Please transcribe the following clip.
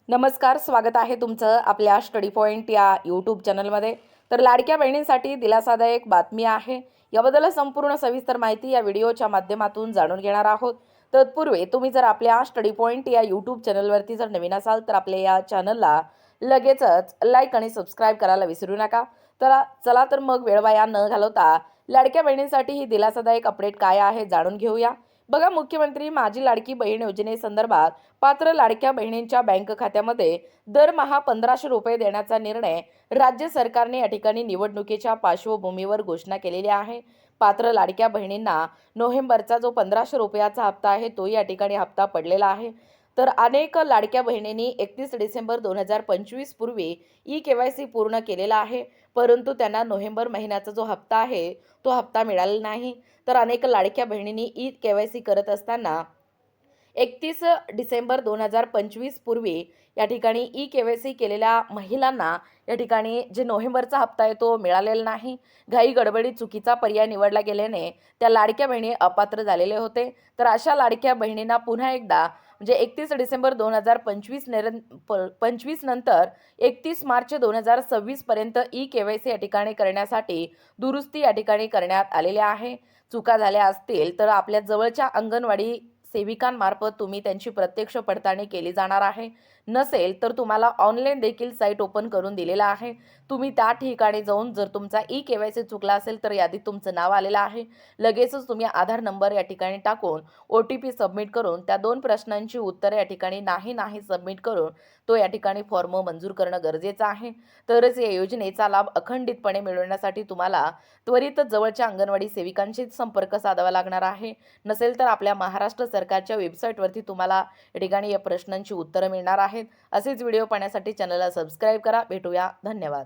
नमस्कार, स्वागत आहे तुमचं आपल्या स्टडी पॉइंट या यूट्यूब चॅनलमध्ये. तर लाडक्या बहिणींसाठी दिलासादायक बातमी आहे. याबद्दल संपूर्ण सविस्तर माहिती या व्हिडिओच्या माध्यमातून जाणून घेणार आहोत. तत्पूर्वी तुम्ही जर आपल्या स्टडी पॉइंट या यूट्यूब चॅनलवरती जर नवीन असाल तर आपल्या या चॅनलला लगेचच लाईक आणि सबस्क्राईब करायला विसरू नका. तर चला तर मग वेळ वाया न घालवता लाडक्या बहिणींसाठी ही दिलासादायक अपडेट काय आहे जाणून घेऊया. बघा, मुख्यमंत्री माझी लाडकी बहीण योजनेसंदर्भात पात्र लाडक्या बहिणींच्या बँक खात्यामध्ये दरमहा 1500 रुपये देण्याचा निर्णय राज्य सरकारने या ठिकाणी निवडणुकीच्या पार्श्वभूमीवर घोषणा केलेली आहे. पात्र लाडक्या बहिणींना नोव्हेंबरचा जो 1500 रुपयाचा हप्ता आहे तो या ठिकाणी हप्ता पडलेला आहे. तर अनेक लाडक्या बहिणींनी 31 डिसेंबर 2025 पूर्वी ई-केवायसी पूर्ण केलेला आहे, परंतु त्यांना नोव्हेंबर महिन्याचा जो हप्ता आहे तो हप्ता मिळालेला नाही. तर अनेक लाडक्या बहिणींनी ई-केवायसी करत असताना 31 डिसेंबर 2025 पूर्वी या ठिकाणी ई-केवायसी केलेल्या महिलांना या ठिकाणी जे नोव्हेंबरचा हप्ता आहे तो मिळालेला नाही. घाई गडबडीत चुकीचा पर्याय निवडला गेल्याने त्या लाडक्या बहिणी अपात्र झालेले होते. तर अशा लाडक्या बहिणींना पुन्हा एकदा म्हणजे 31 डिसेंबर 2025 नंतर 31 मार्च 2026 पर्यंत ई-केवायसी या ठिकाणी करण्यासाठी दुरुस्ती या ठिकाणी करण्यात आलेली आहे. चुका झाल्या असतील तर आपल्या जवळच्या अंगणवाडी सेविकांमार्फत तुम्ही त्यांची प्रत्यक्ष पडताळणी केली जाणार आहे. नसेल तर तुम्हाला ऑनलाईन देखील साईट ओपन करून दिलेला आहे. तुम्ही त्या ठिकाणी जाऊन जर तुमचा ई-केवायसी चुकला असेल तर यादीत तुमचं नाव आलेलं आहे. लगेचच तुम्ही आधार नंबर या ठिकाणी टाकून OTP सबमिट करून त्या 2 प्रश्नांची उत्तरे या ठिकाणी नाही सबमिट करून तो या ठिकाणी फॉर्म मंजूर करणं गरजेचं आहे. तरच या योजनेचा लाभ अखंडितपणे मिळवण्यासाठी तुम्हाला त्वरित जवळच्या अंगणवाडी सेविकांशी संपर्क साधावा लागणार आहे. नसेल तर आपल्या महाराष्ट्र सरकारच्या वेबसाईटवरती तुम्हाला या ठिकाणी या प्रश्नांची उत्तरं मिळणार आहेत. असेच व्हिडिओ पाहण्यासाठी चॅनलला सबस्क्राईब करा. भेटूया. धन्यवाद.